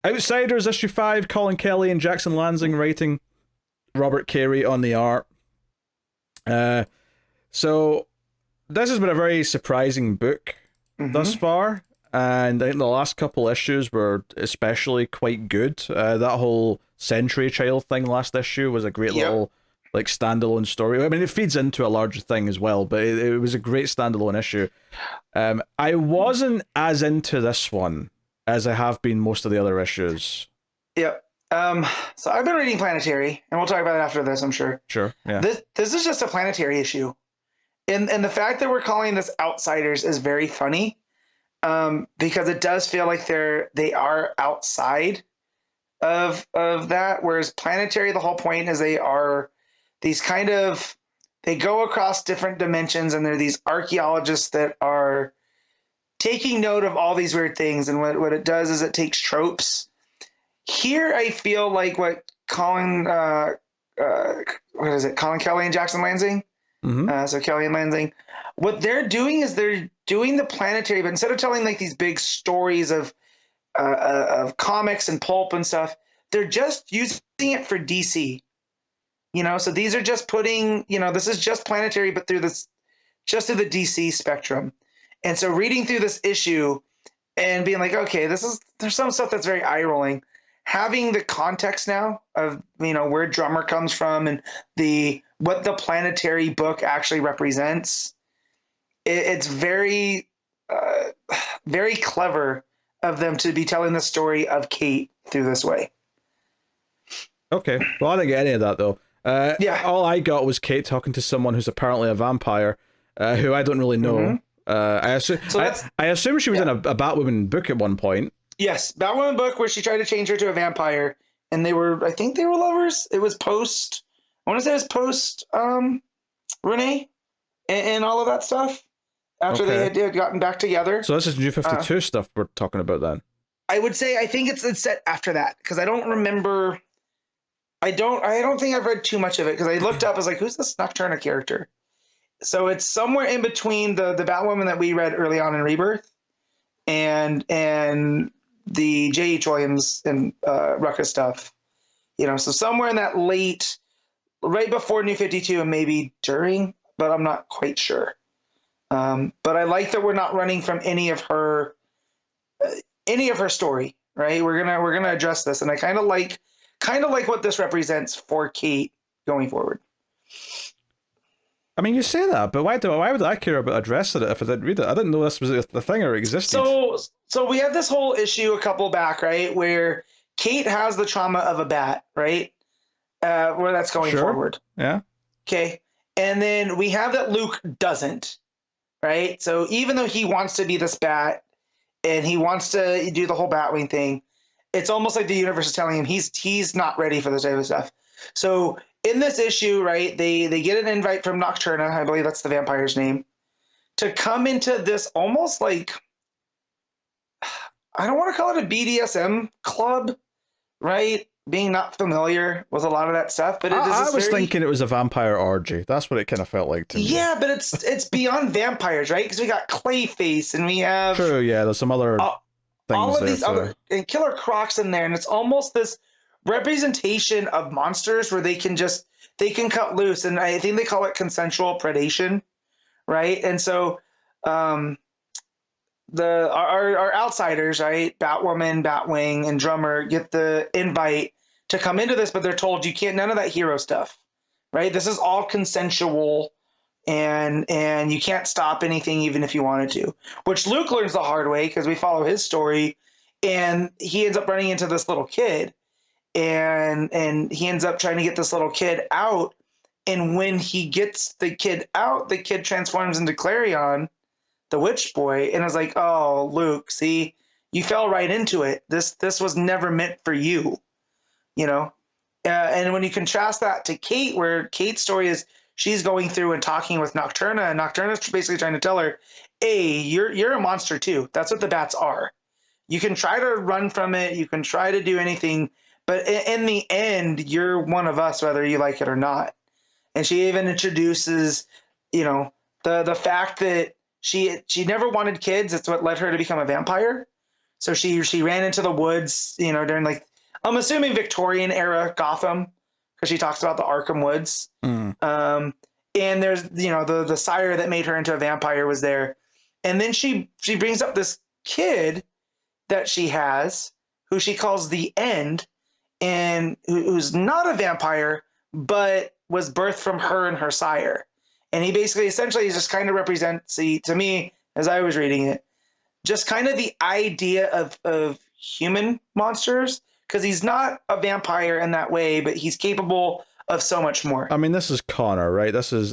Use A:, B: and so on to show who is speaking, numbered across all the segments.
A: Outsiders issue 5, Colin Kelly and Jackson Lansing writing, Robert Carey on the art. So this has been a very surprising book thus far, and I think the last couple issues were especially quite good. That whole Century Child thing last issue was a great little like standalone story. I mean, it feeds into a larger thing as well, but it was a great standalone issue. I wasn't as into this one as I have been most of the other issues.
B: Yep. So I've been reading Planetary, and we'll talk about it after this, I'm sure.
A: Sure, yeah.
B: This is just a Planetary issue. And the fact that we're calling this Outsiders is very funny, because it does feel like they are outside of that, whereas Planetary, the whole point is they are these they go across different dimensions, and they're these archaeologists that are taking note of all these weird things, and what it does is it takes tropes. Here I feel like what Colin Kelly and Jackson Lansing? So Kelly and Lansing, what they're doing is they're doing the Planetary, but instead of telling like these big stories of comics and pulp and stuff, they're just using it for DC. So these are just putting, this is just Planetary, but through the DC spectrum. And so reading through this issue and being like, okay, there's some stuff that's very eye rolling. Having the context now of, where Drummer comes from and what the Planetary book actually represents, it's very, very clever of them to be telling the story of Kate through this way.
A: Okay. Well, I didn't get any of that, though.
B: Yeah.
A: All I got was Kate talking to someone who's apparently a vampire, who I don't really know. I assume she was in a Batwoman book at one point.
B: Yes, Batwoman book where she tried to change her to a vampire, and I think they were lovers. It was post Renee and all of that stuff after they had gotten back together.
A: So this is New 52 stuff we're talking about then.
B: I would say I think it's set after that, because I don't remember. I don't think I've read too much of it, because I looked up, I was like, who's this Nocturna character? So it's somewhere in between the Batwoman that we read early on in Rebirth and the J.H. Williams and Rucka stuff. So somewhere in that right before New 52 and maybe during, but I'm not quite sure. But I like that we're not running from any of her story, right? We're gonna address this, and I kind of like what this represents for Kate going forward.
A: I mean, you say that, but why would I care about addressing it if I didn't read it? I didn't know this was the thing or existed.
B: So we had this whole issue a couple back, right, where Kate has the trauma of a bat, right? Where that's going forward.
A: Yeah.
B: Okay. And then we have that Luke doesn't, right? So even though he wants to be this bat and he wants to do the whole Batwing thing, it's almost like the universe is telling him he's not ready for this type of stuff. So in this issue, right, they get an invite from Nocturna, I believe that's the vampire's name, to come into this almost like, I don't want to call it a BDSM club, right? Being not familiar with a lot of that stuff, but
A: I was thinking it was a vampire orgy. That's what it kind of felt like to me.
B: Yeah, but it's beyond vampires, right? Because we got Clayface and we have
A: true. Yeah, there's some other things
B: all of
A: there
B: these other and Killer Croc's in there, and it's almost this representation of monsters where they can cut loose, and I think they call it consensual predation, right? And so our outsiders, right, Batwoman, Batwing, and Drummer get the invite to come into this, but they're told you can't, none of that hero stuff, right? This is all consensual, and you can't stop anything even if you wanted to, which Luke learns the hard way because we follow his story, and he ends up running into this little kid, and he ends up trying to get this little kid out, and when he gets the kid out, the kid transforms into Clarion, the witch boy, and I was like, oh, Luke, see, you fell right into it. This was never meant for you, and when you contrast that to Kate, where Kate's story is she's going through and talking with Nocturna, and Nocturna's basically trying to tell her, hey, you're a monster too. That's what the bats are. You can try to run from it, you can try to do anything, but in the end, you're one of us, whether you like it or not. And she even introduces, the fact that she never wanted kids. It's what led her to become a vampire. So she ran into the woods, during like, I'm assuming Victorian era Gotham, because she talks about the Arkham Woods. And there's, the sire that made her into a vampire was there. And then she brings up this kid that she has, who she calls the End, and who's not a vampire, but was birthed from her and her sire. And he basically, essentially, just kind of represents, to me, as I was reading it, just kind of the idea of human monsters, because he's not a vampire in that way, but he's capable of so much more.
A: I mean, this is Connor, right? This is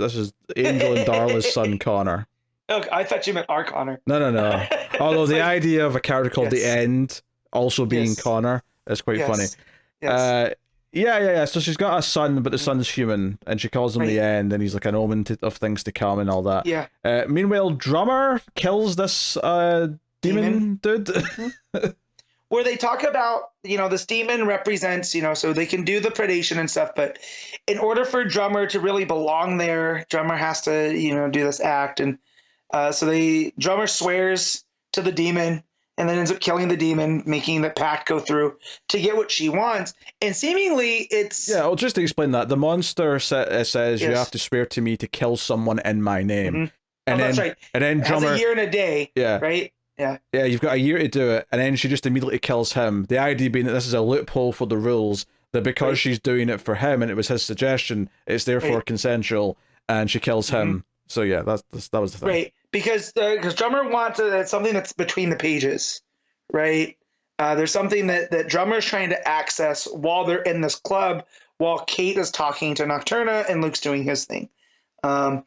A: Angel and Darla's son, Connor.
B: Okay, I thought you meant our Connor.
A: No. Although the idea of a character called the End also being Connor is quite funny.
B: Yes.
A: Yeah. So she's got a son, but the son's human, and she calls him the End, and he's like an omen of things to come and all that.
B: Yeah.
A: Meanwhile, Drummer kills this demon dude.
B: Where they talk about, this demon represents, so they can do the predation and stuff, but in order for Drummer to really belong there, Drummer has to, do this act. And so Drummer swears to the demon and then ends up killing the demon, making the pact go through to get what she wants. And seemingly it's...
A: Yeah, I'll just explain that. The monster says you have to swear to me to kill someone in my name. And
B: that's right.
A: And then Drummer...
B: It has a year and a day, right? Yeah,
A: you've got a year to do it, and then she just immediately kills him. The idea being that this is a loophole for the rules, that because she's doing it for him and it was his suggestion, it's therefore consensual, and she kills him. So yeah, that was the thing.
B: Right, because Drummer wants something that's between the pages, right? There's something that Drummer's trying to access while they're in this club, while Kate is talking to Nocturna and Luke's doing his thing. And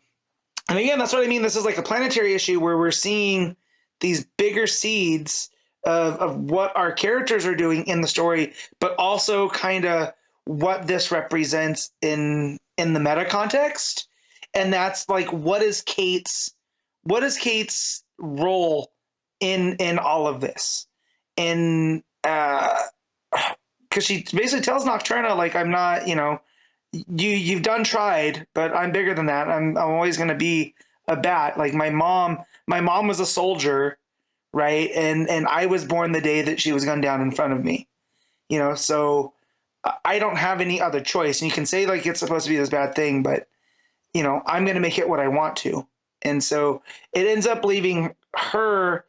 B: again, that's what I mean. This is like a planetary issue where we're seeing these bigger seeds of what our characters are doing in the story, but also kind of what this represents in the meta context. And that's like, what is Kate's role in all of this? And because she basically tells Nocturna, like, I'm not, you've done tried, but I'm bigger than that. I'm always going to be a bat. Like my mom was a soldier, right? And I was born the day that she was gunned down in front of me, so I don't have any other choice. And you can say like it's supposed to be this bad thing, but I'm going to make it what I want to. And so it ends up leaving her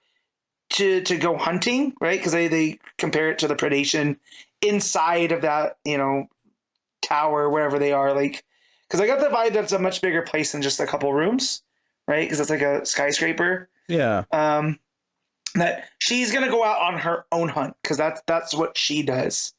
B: to go hunting, right? Because they compare it to the predation inside of that, tower, wherever they are. Like, because I got the vibe that it's a much bigger place than just a couple rooms, right? Because it's like a skyscraper.
A: Yeah.
B: That she's gonna go out on her own hunt because that's what she does.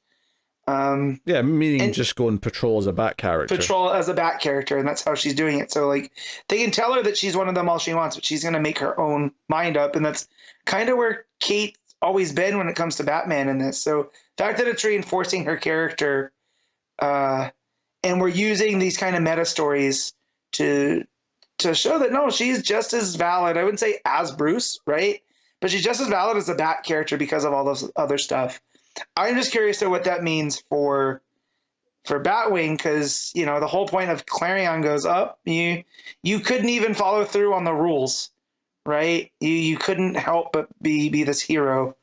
A: Meaning just go and patrol as a bat character.
B: And that's how she's doing it. So like they can tell her that she's one of them all she wants, but she's gonna make her own mind up, and that's kind of where Kate's always been when it comes to Batman in this. So the fact that it's reinforcing her character, and we're using these kind of meta stories to show that no, she's just as valid. I wouldn't say as Bruce, right? But she's just as valid as a Bat character because of all this other stuff. I'm just curious to what that means for Batwing, because the whole point of Clarion goes up. You couldn't even follow through on the rules, right? You couldn't help but be this hero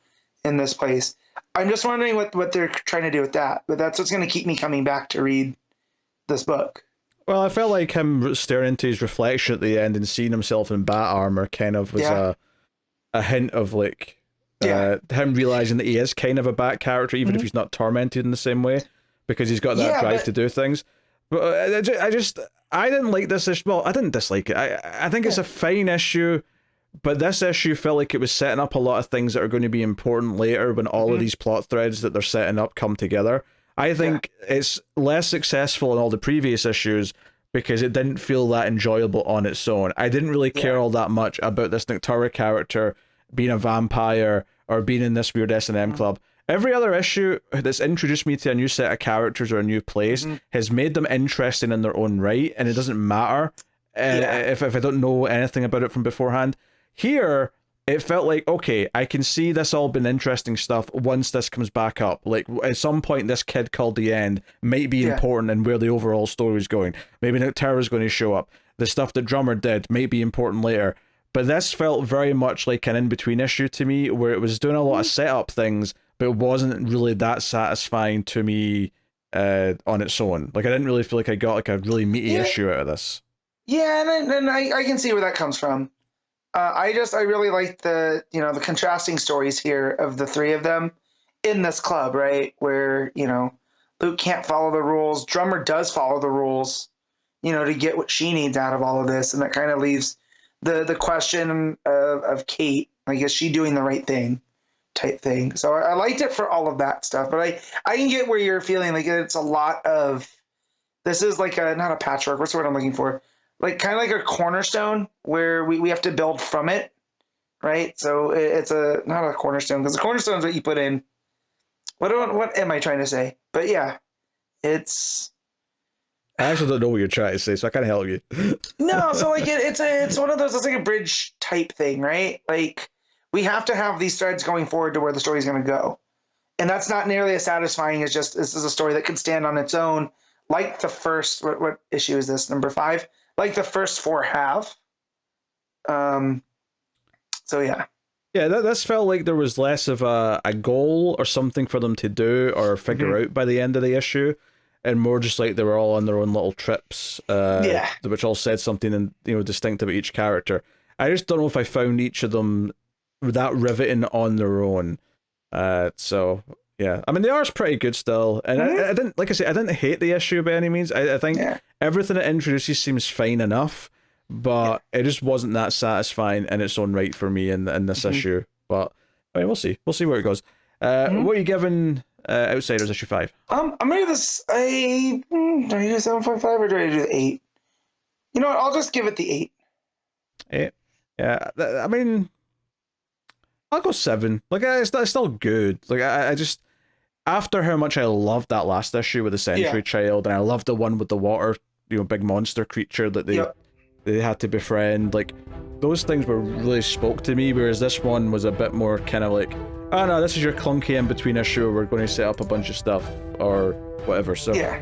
B: in this place. I'm just wondering what they're trying to do with that. But that's what's going to keep me coming back to read this book.
A: Well, I felt like him staring into his reflection at the end and seeing himself in bat armor kind of was a hint of like him realizing that he is kind of a bat character, even if he's not tormented in the same way, because he's got that drive to do things. But I didn't like this issue. Well, I didn't dislike it. I think it's a fine issue, but this issue felt like it was setting up a lot of things that are going to be important later when all of these plot threads that they're setting up come together. I think it's less successful in all the previous issues because it didn't feel that enjoyable on its own. I didn't really care all that much about this Nocturna character being a vampire or being in this weird S&M club. Every other issue that's introduced me to a new set of characters or a new place has made them interesting in their own right, and it doesn't matter if I don't know anything about it from beforehand. Here, it felt like, okay, I can see this all been interesting stuff once this comes back up. Like, at some point, this kid called the End might be important in where the overall story is going. Maybe Nocturna's going to show up. The stuff that Drummer did might be important later. but this felt very much like an in-between issue to me, where it was doing a lot of setup things, but it wasn't really that satisfying to me on its own. Like, I didn't really feel like I got like a really meaty issue out of this.
B: Yeah, and I can see where that comes from. I really like the the contrasting stories here of the three of them in this club, right? Where Luke can't follow the rules, Drummer does follow the rules, to get what she needs out of all of this, and that kind of leaves the question of Kate, like, is she doing the right thing, type thing. So I liked it for all of that stuff, but I can get where you're feeling like it's a lot of, this is like not a patchwork, what's the word I'm looking for? Like kind of like a cornerstone where we have to build from it, right? So it's not a cornerstone, because the cornerstone is what you put in. What am I trying to say? But yeah, it's.
A: I actually don't know what you're trying to say, so I can't help you.
B: No, so like it's one of those. It's like a bridge type thing, right? Like we have to have these threads going forward to where the story's going to go, and that's not nearly as satisfying as just this is a story that can stand on its own, like the first. What issue is this? Number 5. Like the first 4 have. So yeah.
A: Yeah, this felt like there was less of a goal or something for them to do or figure out by the end of the issue, and more just like they were all on their own little trips, which all said something distinct about each character. I just don't know if I found each of them that riveting on their own. So yeah, I mean the art's pretty good still, and I didn't, like I say, I didn't hate the issue by any means. I think everything it introduces seems fine enough, but it just wasn't that satisfying in its own right for me in this issue. But I mean, we'll see where it goes. What are you giving Outsiders issue 5?
B: I'm gonna give this do I do 7.5 or do I do the 8? You know what? I'll just give it the 8.
A: 8. Yeah, I mean, I'll go 7. Like, it's still good. Like, I just, after how much I loved that last issue with the Century Child, and I loved the one with the water, big monster creature that they had to befriend, like, those things were really spoke to me, whereas this one was a bit more kind of like, oh no, this is your clunky in-between issue, we're going to set up a bunch of stuff, or whatever, so.
B: Yeah.